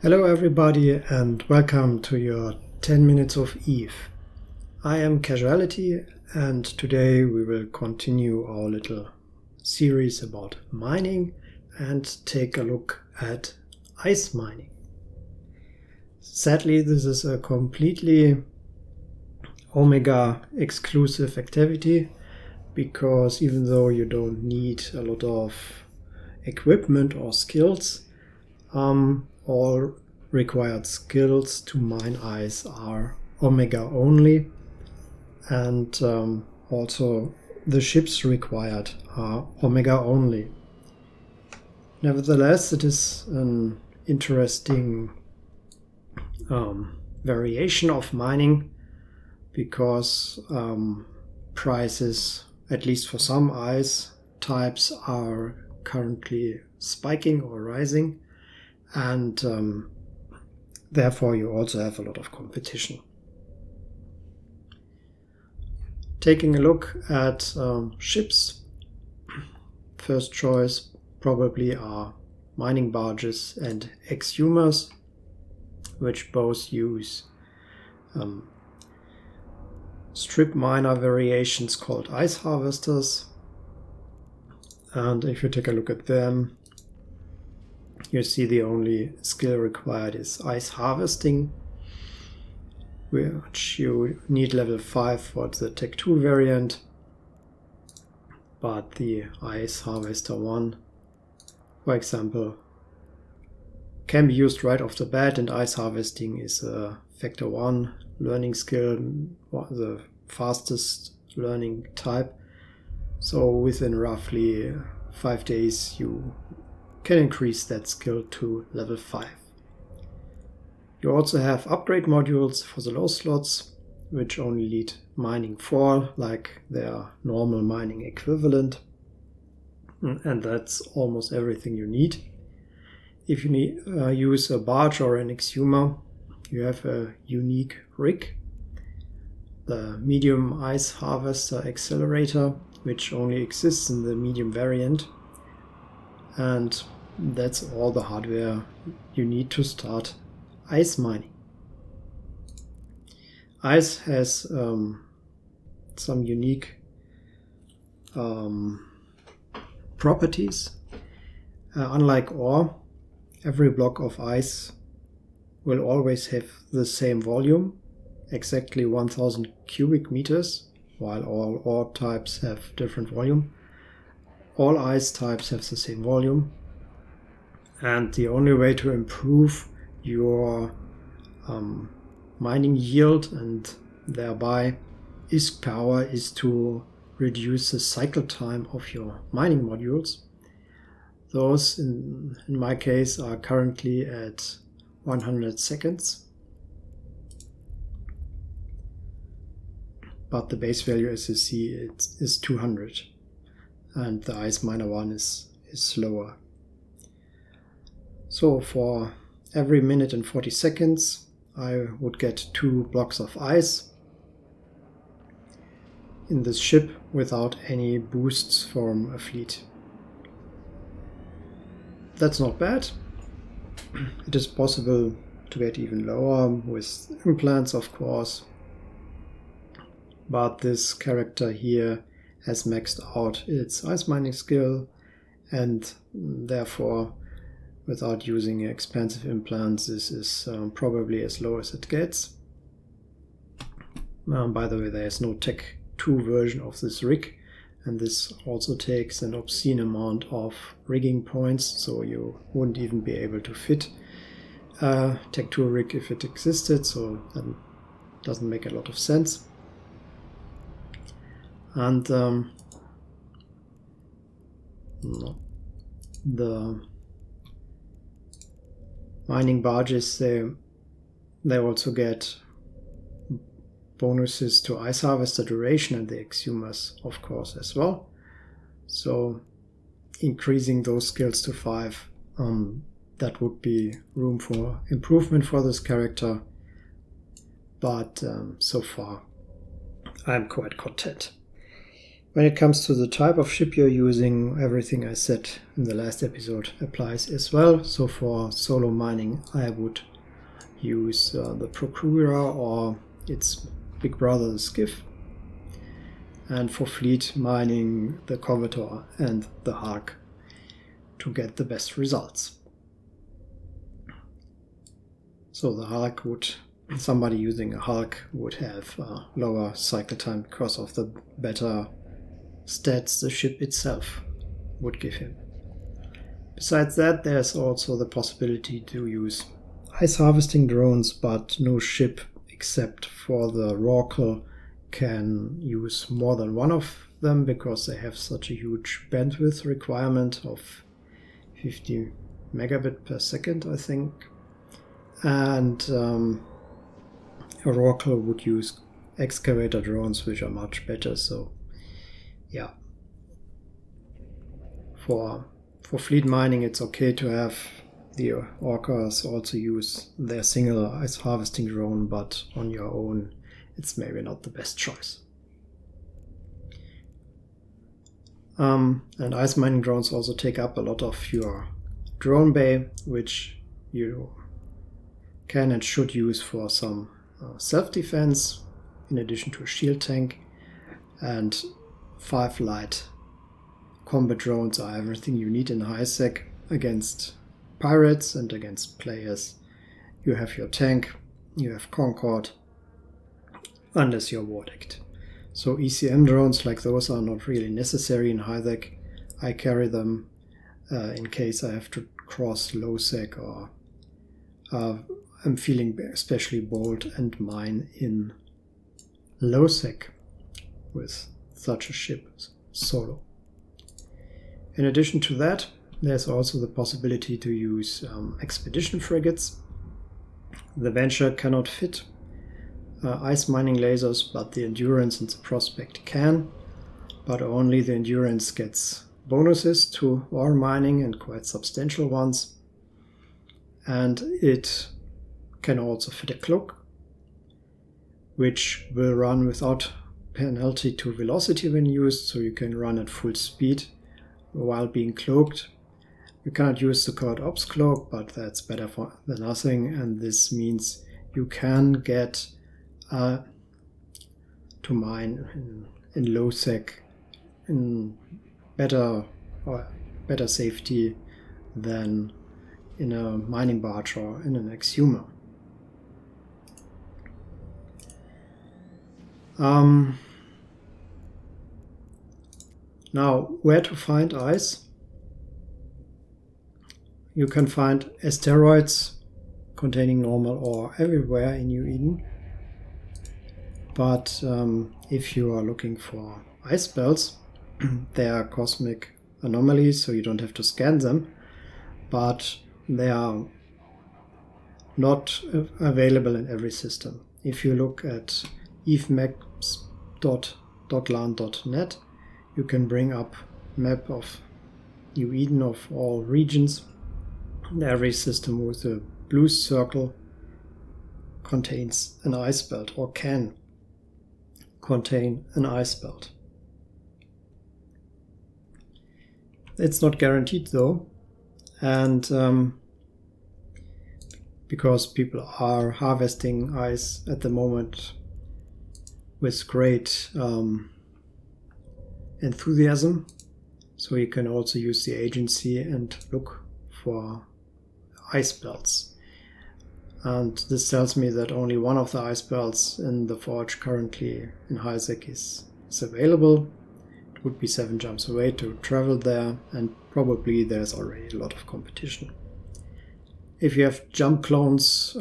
Hello everybody and welcome to your 10 minutes of Eve. I am Casuality and today we will continue our little series about mining and take a look at ice mining. Sadly, this is a completely Omega exclusive activity because even though you don't need a lot of equipment or skills, all required skills to mine ice are Omega only, and also the ships required are Omega only. Nevertheless, it is an interesting variation of mining because prices, at least for some ice types, are currently spiking or rising, and therefore you also have a lot of competition. Taking a look at ships, first choice probably are mining barges and exhumers, which both use strip miner variations called ice harvesters. And if you take a look at them, you see the only skill required is ice harvesting, which you need level 5 for the Tech 2 variant, but the ice harvester 1, for example, can be used right off the bat, and ice harvesting is a factor 1 learning skill, the fastest learning type. So within roughly 5 days you can increase that skill to level 5. You also have upgrade modules for the low slots, which only need mining 4, like their normal mining equivalent. And that's almost everything you need. If you use a barge or an exhumer, you have a unique rig, the medium ice harvester accelerator, which only exists in the medium variant. And that's all the hardware you need to start ice mining. Ice has some unique properties. Unlike ore, every block of ice will always have the same volume, exactly 1000 cubic meters, while all ore types have different volume. All ice types have the same volume, and the only way to improve your mining yield and thereby ISK power is to reduce the cycle time of your mining modules. Those, in my case, are currently at 100 seconds. But the base value, as you see, is 200. And the ice miner 1 is slower. So for every minute and 40 seconds, I would get 2 blocks of ice in this ship without any boosts from a fleet. That's not bad. It is possible to get even lower with implants, of course. But this character here has maxed out its ice mining skill, and therefore, without using expensive implants, this is probably as low as it gets. By the way, there is no Tech 2 version of this rig, and this also takes an obscene amount of rigging points, so you wouldn't even be able to fit a Tech 2 rig if it existed, so that doesn't make a lot of sense. And the mining barges, they also get bonuses to ice harvester duration, and the exhumers, of course, as well. So increasing those skills to 5, that would be room for improvement for this character. But so far, I'm quite content. When it comes to the type of ship you're using, everything I said in the last episode applies as well. So for solo mining, I would use the Procurer or its big brother, the Skiff. And for fleet mining, the Covetor and the Hulk to get the best results. So the Hulk would, somebody using a Hulk would have lower cycle time because of the better stats the ship itself would give him. Besides that, there's also the possibility to use ice harvesting drones, but no ship except for the Rorqual can use more than one of them because they have such a huge bandwidth requirement of 50 megabit per second, I think. And a Rorqual would use excavator drones, which are much better. So yeah, for fleet mining, it's okay to have the orcas also use their single ice harvesting drone, but on your own, it's maybe not the best choice. And ice mining drones also take up a lot of your drone bay, which you can and should use for some self-defense, in addition to a shield tank. And 5 light combat drones are everything you need in high-sec against pirates and against players. You have your tank, you have Concord, unless you're Wardecked. So ECM drones like those are not really necessary in high-sec. I carry them in case I have to cross low-sec or I'm feeling especially bold and mine in low-sec with such a ship solo. In addition to that, there's also the possibility to use expedition frigates. The Venture cannot fit ice mining lasers, but the Endurance and the Prospect can, but only the Endurance gets bonuses to ore mining and quite substantial ones. And it can also fit a cloak, which will run without penalty to velocity when used, so you can run at full speed while being cloaked. You cannot use the Cloud Ops cloak, but that's better than nothing, and this means you can get to mine in low sec in better safety than in a mining barge or in an exhumer. Now, where to find ice? You can find asteroids containing normal ore everywhere in New Eden. But if you are looking for ice belts, they are cosmic anomalies, so you don't have to scan them. But they are not available in every system. If you look at evemaps.lan.net, you can bring up map of New Eden of all regions. Every system with a blue circle contains an ice belt or can contain an ice belt. It's not guaranteed though, and because people are harvesting ice at the moment with great enthusiasm, so you can also use the agency and look for ice belts. And this tells me that only one of the ice belts in the forge currently in high-sec is available. It would be 7 jumps away to travel there, and probably there's already a lot of competition. If you have jump clones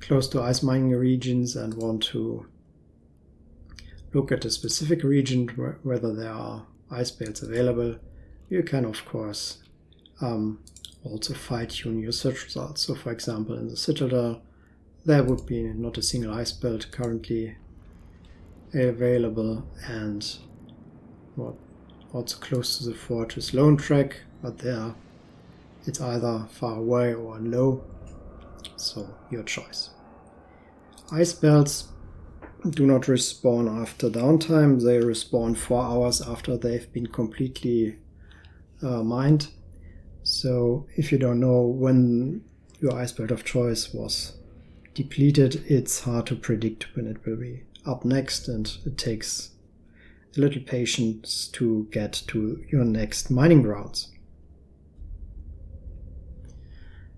close to ice mining regions and want to look at a specific region whether there are ice belts available, you can of course also fine-tune your search results. So for example, in the Citadel, there would be not a single ice belt currently available, and also close to the forge is Lone Track, but there it's either far away or low, so your choice. Ice belts do not respawn after downtime. They respawn 4 hours after they've been completely mined. So if you don't know when your ice belt of choice was depleted, it's hard to predict when it will be up next, and it takes a little patience to get to your next mining grounds.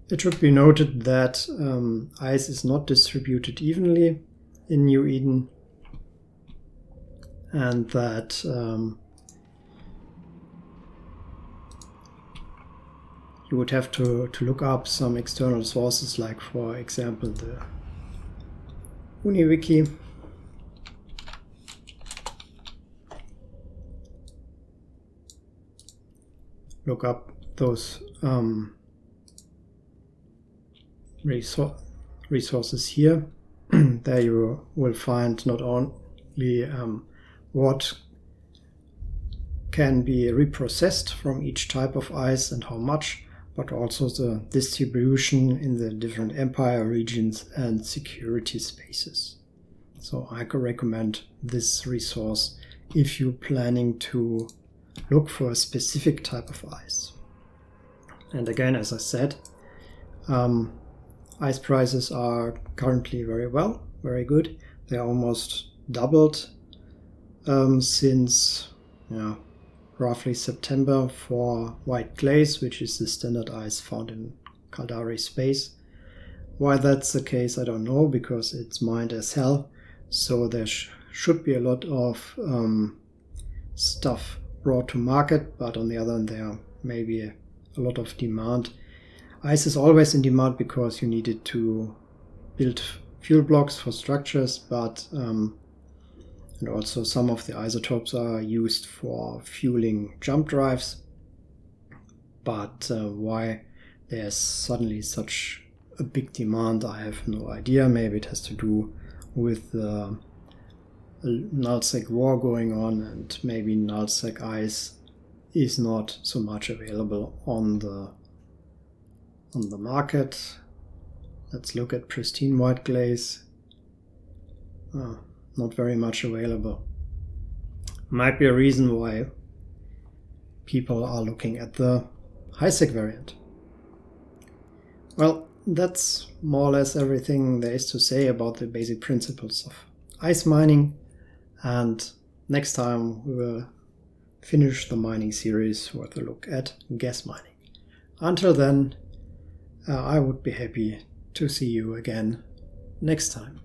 It should be noted that ice is not distributed evenly in New Eden, and that you would have to look up some external sources, like for example the Wiki. Look up those resources here. There you will find not only what can be reprocessed from each type of ice and how much, but also the distribution in the different empire regions and security spaces. So I could recommend this resource if you're planning to look for a specific type of ice. And again, as I said, ice prices are currently very good. They're almost doubled since roughly September for white glaze, which is the standard ice found in Caldari space. Why that's the case, I don't know, because it's mined as hell. So there should be a lot of stuff brought to market, but on the other hand, there may be a lot of demand. Ice is always in demand because you need it to build fuel blocks for structures, but and also some of the isotopes are used for fueling jump drives. But why there's suddenly such a big demand, I have no idea. Maybe it has to do with the nullsec war going on, and maybe nullsec ice is not so much available on the market. Let's look at pristine white glaze. Not very much available. Might be a reason why people are looking at the high-sec variant. Well, that's more or less everything there is to say about the basic principles of ice mining, and next time we will finish the mining series with a look at gas mining. Until then, I would be happy to see you again next time.